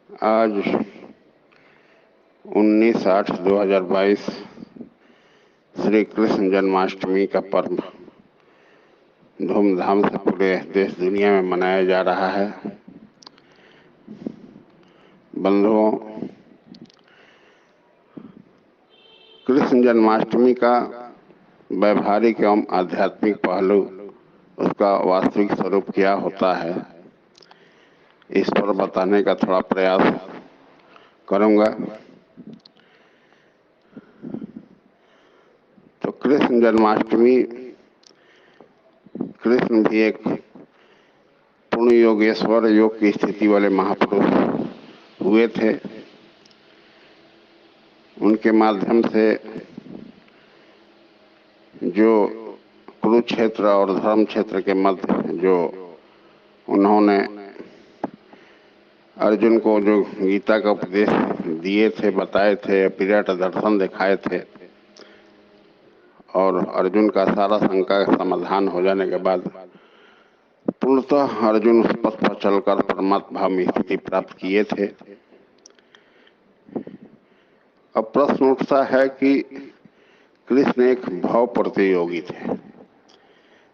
आज 19/8/2022 श्री कृष्ण जन्माष्टमी का पर्व धूमधाम से पूरे देश दुनिया में मनाया जा रहा है। बंधुओं, कृष्ण जन्माष्टमी का व्यवहारिक एवं आध्यात्मिक पहलू, उसका वास्तविक स्वरूप क्या होता है, इस पर बताने का थोड़ा प्रयास करूंगा। तो कृष्ण जन्माष्टमी, कृष्ण भी एक पूर्ण योगेश्वर, योग की स्थिति वाले महापुरुष हुए थे। उनके माध्यम से जो कुरुक्षेत्र और धर्म क्षेत्र के मध्य जो उन्होंने अर्जुन को जो गीता का उपदेश दिए थे, बताए थे, विराट दर्शन दिखाए थे, और अर्जुन का सारा शंका का समाधान हो जाने के बाद पूर्णतः अर्जुन उस पथ पर चलकर परमात्मा भाव में स्थिति प्राप्त किए थे। अब प्रश्न उठता है कि कृष्ण एक भाव प्रतियोगी थे,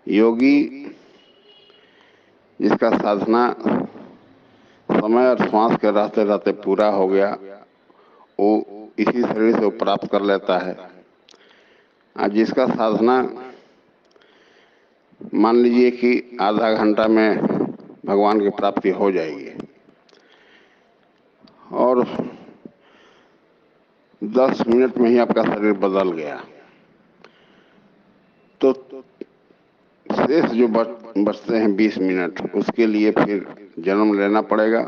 योगी जिसका साधना समय और श्वास के रहते रहते पूरा हो गया, वो इसी शरीर से प्राप्त कर लेता है। आज जिसका साधना मान लीजिए कि आधा घंटा में भगवान की प्राप्ति हो जाएगी और 10 मिनट में ही आपका शरीर बदल गया, तो शेष जो बचते हैं 20 मिनट, उसके लिए फिर जन्म लेना पड़ेगा।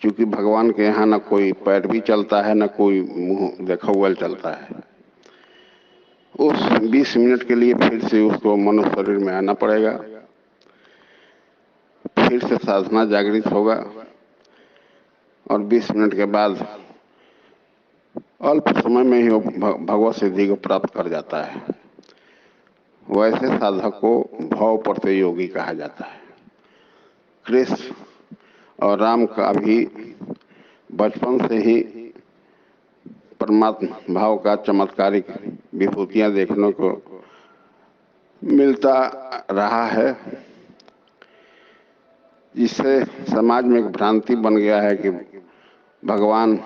क्योंकि भगवान के यहाँ न कोई पैर भी चलता है, न कोई मुंह देखा हुआ चलता है। उस 20 मिनट के लिए फिर से उसको मनुष्य शरीर में आना पड़ेगा, फिर से साधना जागृत होगा और 20 मिनट के बाद अल्प समय में ही वो भगवत सिद्धि को प्राप्त कर जाता है। वैसे साधक को भाव प्रतियोगी कहा जाता है। कृष्ण और राम का भी बचपन से ही परमात्मा भाव का चमत्कारिक विभूतियां देखने को मिलता रहा है, जिससे समाज में एक भ्रांति बन गया है कि भगवान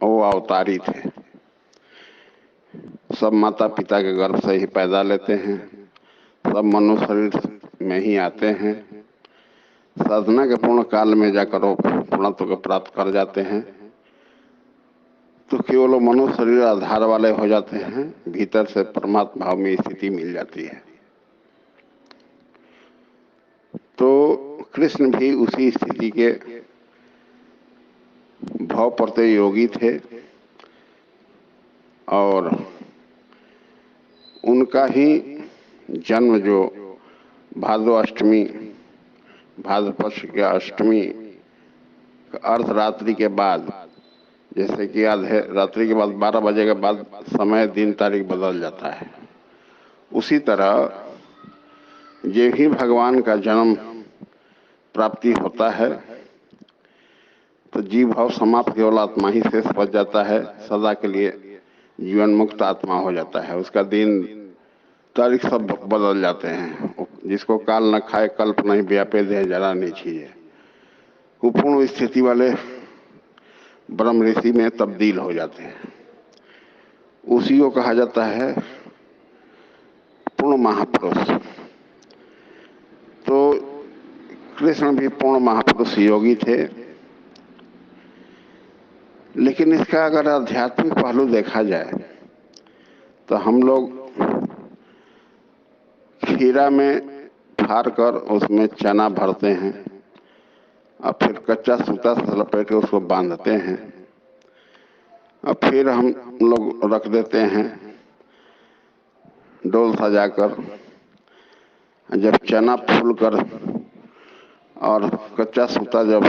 वो अवतारी थे, सब माता पिता के गर्भ से ही पैदा लेते हैं, सब मनुष्य शरीर में ही आते हैं, साधना के पूर्ण काल में जाकर वो पूर्णत्व को प्राप्त कर जाते हैं, तो केवल मनुष्य शरीर आधार वाले हो जाते हैं, भीतर से परमात्मा भाव में स्थिति मिल जाती है। तो कृष्ण भी उसी स्थिति के भाव प्रतियोगी थे और उनका ही जन्म जो भादो अष्टमी, भाद्रपद की अष्टमी अर्धरात्रि के बाद, जैसे कि आधे रात्रि के बाद 12 बजे के बाद समय दिन तारीख बदल जाता है, उसी तरह ये भी भगवान का जन्म प्राप्ति होता है तो जीव भाव समाप्त, केवल आत्मा ही शेष बच जाता है, सदा के लिए जीवन मुक्त आत्मा हो जाता है। उसका दिन तारीख सब बदल जाते हैं। जिसको काल न खाए कल्प नहीं व्यापे दे जरा नहीं छीजे, वो पूर्ण स्थिति वाले ब्रह्म ऋषि में तब्दील हो जाते हैं। उसी को कहा जाता है पूर्ण महापुरुष। तो कृष्ण भी पूर्ण महापुरुष योगी थे, लेकिन इसका अगर आध्यात्मिक पहलू देखा जाए तो हम लोग खीरा में फाड़ कर उसमें चना भरते हैं और फिर कच्चा सूता से लपेट के उसको बांधते हैं और फिर हम लोग रख देते हैं डोल सजाकर। जब चना फूल कर और कच्चा सूता जब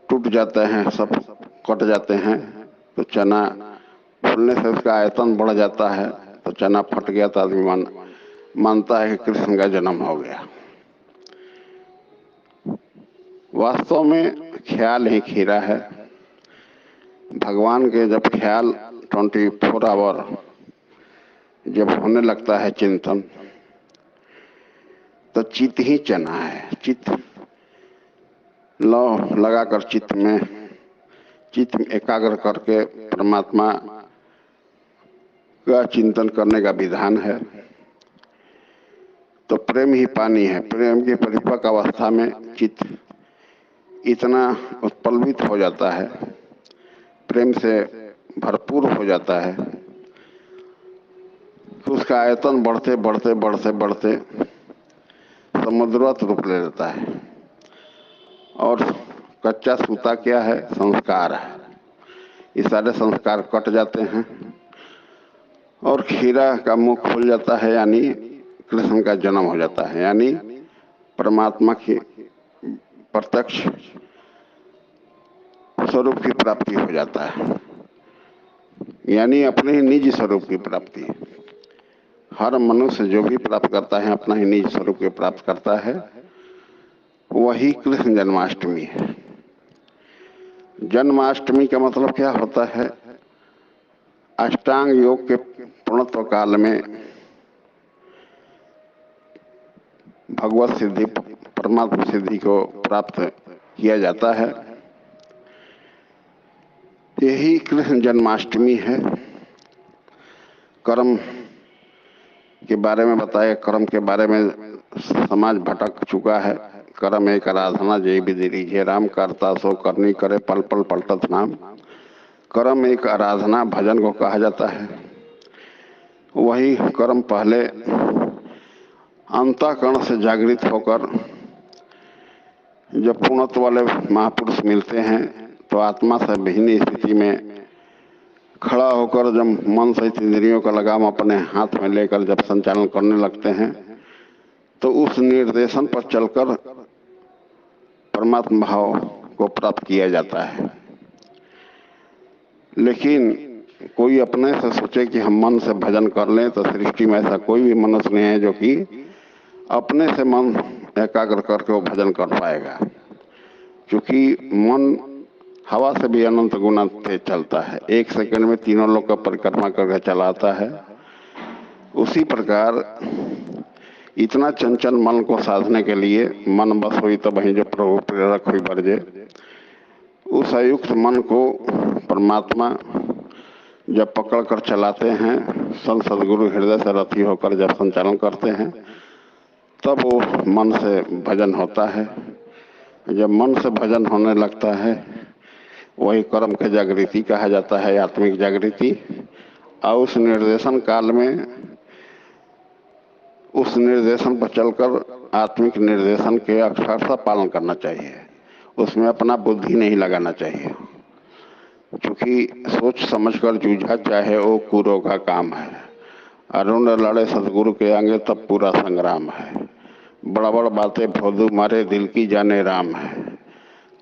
टूट जाते हैं, सब कट जाते हैं, तो चना फूलने से उसका आयतन बढ़ जाता है, तो चना फट गया तो आदमी मानता है कि कृष्ण का जन्म हो गया। वास्तव में ख्याल ही खीरा है। भगवान के जब ख्याल 24 आवर जब होने लगता है चिंतन, तो चित्त ही चना है। चित्त लौ लगाकर चित्त एकाग्र करके परमात्मा का चिंतन करने का विधान है। तो प्रेम ही पानी है। प्रेम की परिपक्व अवस्था में चित्त इतना उत्पल्लित हो जाता है, प्रेम से भरपूर हो जाता है, उसका आयतन बढ़ते बढ़ते बढ़ते बढ़ते समुद्रवत रूप ले लेता है। और कच्चा सूता क्या है? संस्कार है। ये सारे संस्कार कट जाते हैं और खीरा का मुंह खुल जाता है, यानी कृष्ण का जन्म हो जाता है, यानी परमात्मा की प्रत्यक्ष स्वरूप की प्राप्ति हो जाता है, यानी अपने ही निज स्वरूप की प्राप्ति। हर मनुष्य जो भी प्राप्त करता है अपना ही निज स्वरूप की प्राप्त करता है, वही कृष्ण जन्माष्टमी है। जन्माष्टमी का मतलब क्या होता है? अष्टांग योग के पूर्णत्व काल में भगवत सिद्धि, परमात्मा सिद्धि को प्राप्त किया जाता है। यही कृष्ण जन्माष्टमी है। कर्म के बारे में बताया, कर्म के बारे में समाज भटक चुका है। कर्म एक आराधना जय विधि रीझे राम, करता सो करनी करे पल पल पलटत नाम। कर्म एक आराधना, भजन को कहा जाता है। वही कर्म पहले अंतःकरण से जागृत होकर जब पूर्णत्व वाले महापुरुष मिलते हैं तो आत्मा से भिन्न स्थिति में खड़ा होकर जब मन सहित इंद्रियों का लगाम अपने हाथ में लेकर जब संचालन करने लगते हैं, तो उस निर्देशन पर चलकर परमात्मा भाव को प्राप्त किया जाता है। लेकिन कोई अपने से सोचे कि हम मन से भजन कर लें, तो सृष्टि में ऐसा कोई भी मनुष्य नहीं है जो कि अपने से मन एकाग्र करके वो भजन कर पाएगा, क्योंकि मन हवा से भी अनंत गुना तेज चलता है। 1 सेकंड में तीनों लोग का परिक्रमा करके चलाता है। उसी प्रकार इतना चंचल मन को साधने के लिए मन बस हुई तो वहीं जो प्रभु प्रेरक हुई बरजे, उस अयुक्त मन को परमात्मा जब पकड़ कर चलाते हैं, संत सदगुरु हृदय से रति होकर जब संचालन करते हैं, तब वो मन से भजन होता है। जब मन से भजन होने लगता है, वही कर्म की जागृति कहा जाता है, आत्मिक जागृति। और उस निर्देशन काल में उस निर्देशन पर चलकर आत्मिक निर्देशन के अक्षरशः पालन करना चाहिए। उसमें अपना बुद्धि नहीं लगाना चाहिए, क्योंकि सोच समझकर जूझा चाहे वो कुरों का काम है। अरुण लड़े सदगुरु के आगे तब पूरा संग्राम है। बड़ा बड़ा बातें भोदू मारे दिल की जाने राम है,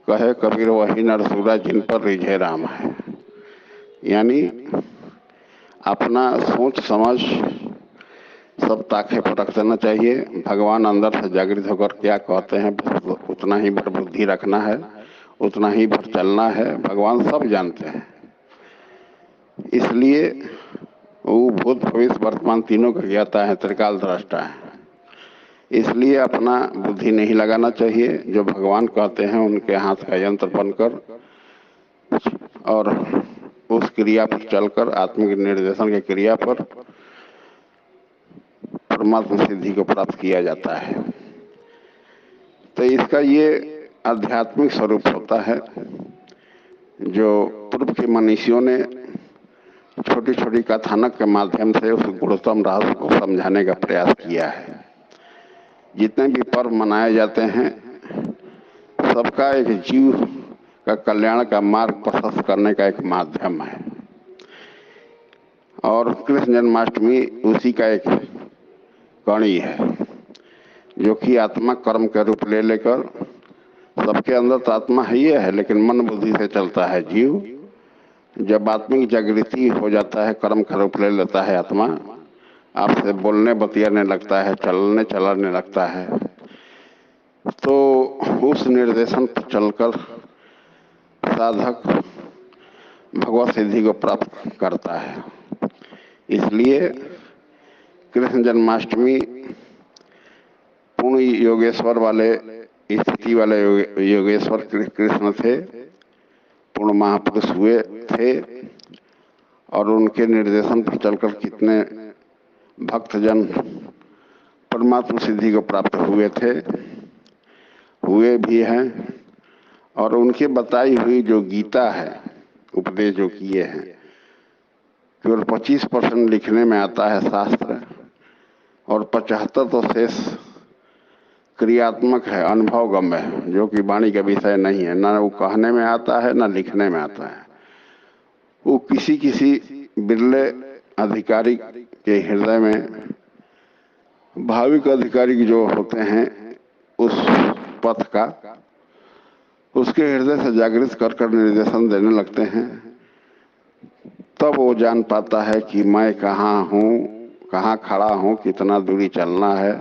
कहे कबीर वही नरसूरा जिन पर रिझे राम है। यानी अपना सोच समझ सब ताखे पर रख देना चाहिए। भगवान अंदर से जागृत होकर क्या कहते हैं उतना ही भर बुद्धि रखना है, उतना ही भर चलना है। भगवान सब जानते हैं, इसलिए वो भूत भविष्य वर्तमान तीनों का ज्ञाता है, त्रिकाल दृष्टा है। इसलिए अपना बुद्धि नहीं लगाना चाहिए। जो भगवान कहते हैं उनके हाथ का यंत्र बनकर और उस क्रिया पर चलकर, आत्मिक निर्देशन की क्रिया पर परमात्मा सिद्धि को प्राप्त किया जाता है। तो इसका ये आध्यात्मिक स्वरूप होता है, जो पूर्व के मनीषियों ने छोटी छोटी कथानक के माध्यम से उस गुणोत्तम रहस्य को समझाने का प्रयास किया है। जितने भी पर्व मनाए जाते हैं, सबका एक जीव का कल्याण का मार्ग प्रशस्त करने का एक माध्यम है, और कृष्ण जन्माष्टमी उसी का एक कड़ी है, जो कि आत्मा कर्म के रूप ले लेकर, सबके अंदर तो आत्मा ही है, लेकिन मन बुद्धि से चलता है जीव। जब आत्मिक जागृति हो जाता है, कर्म का रूप ले लेता है आत्मा, आपसे बोलने बतियाने लगता है, चलने चलाने लगता है, तो उस निर्देशन पर चलकर साधक भगवत सिद्धि को प्राप्त करता है। इसलिए कृष्ण जन्माष्टमी पूर्ण योगेश्वर वाले स्थिति वाले योगेश्वर कृष्ण थे, पूर्ण महापुरुष हुए थे, और उनके निर्देशन पर चलकर कितने भक्तजन परमात्मा सिद्धि को प्राप्त हुए थे, हुए भी हैं। और उनके बताई हुई जो गीता है, उपदेश जो किए हैं, केवल 25% लिखने में आता है शास्त्र, और 75 तो शेष क्रियात्मक है, अनुभवगम्य है, जो कि वाणी का विषय नहीं है। ना वो कहने में आता है, ना लिखने में आता है। वो किसी किसी बिरले अधिकारी के हृदय में, भाविक अधिकारी जो होते हैं उस पथ का, उसके हृदय से जागृत कर कर निर्देशन देने लगते हैं। तब वो जान पाता है कि मैं कहाँ हूँ, कहाँ खड़ा हूँ, कितना दूरी चलना है,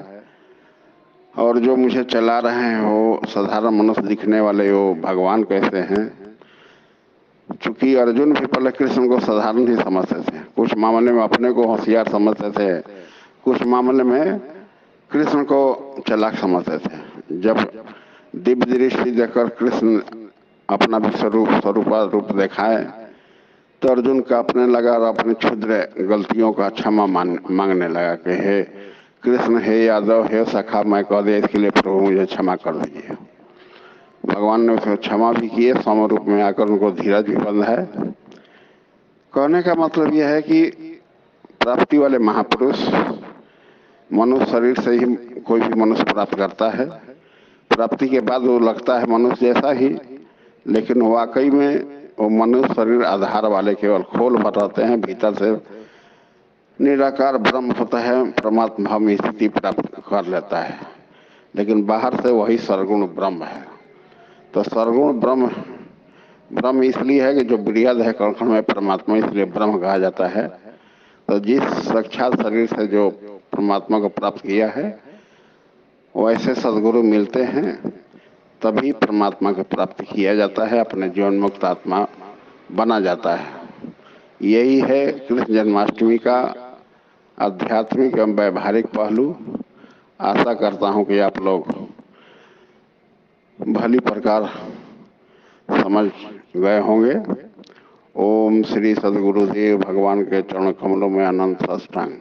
और जो मुझे चला रहे हैं वो साधारण मनुष्य दिखने वाले वो भगवान कैसे हैं। चूंकि अर्जुन भी पहले कृष्ण को साधारण ही समझते थे, कुछ मामले में अपने को होशियार समझते थे, कुछ मामले में कृष्ण को चालाक समझते थे। जब दिव्य दृष्टि देखकर कृष्ण अपना भी स्वरूप दिखाए तो अर्जुन का अपने लगा और अपनी क्षुद्र गलतियों का क्षमा मांगने लगा कि हे कृष्ण, हे यादव, हे सखा, मैं कह दे इसके लिए प्रभु मुझे क्षमा कर दीजिए। भगवान ने उसे क्षमा भी किए, समरूप में आकर उनको धीरज भी बंधाए। कहने का मतलब यह है कि प्राप्ति वाले महापुरुष मनुष्य शरीर से ही कोई भी मनुष्य प्राप्त करता है। प्राप्ति के बाद वो लगता है मनुष्य जैसा ही, लेकिन वाकई में वो मनुष्य शरीर आधार वाले केवल खोल बताते हैं, भीतर से निराकार ब्रह्म होता है, परमात्मा भाव में स्थिति प्राप्त कर लेता है, लेकिन बाहर से वही सरगुण ब्रह्म है। तो सरगुण ब्रह्म इसलिए है कि जो वृहद है कण में परमात्मा, इसलिए ब्रह्म कहा जाता है। तो जिस साक्षात शरीर से जो परमात्मा को प्राप्त किया है, वैसे सदगुरु मिलते हैं, तभी परमात्मा को प्राप्त किया जाता है, अपने जीवन मुक्त आत्मा बना जाता है। यही है कृष्ण जन्माष्टमी का आध्यात्मिक एवं व्यवहारिक पहलू। आशा करता हूं कि आप लोग भली प्रकार समझ गए होंगे। ओम श्री सदगुरुदेव भगवान के चरण कमलों में अनंत साष्टांग।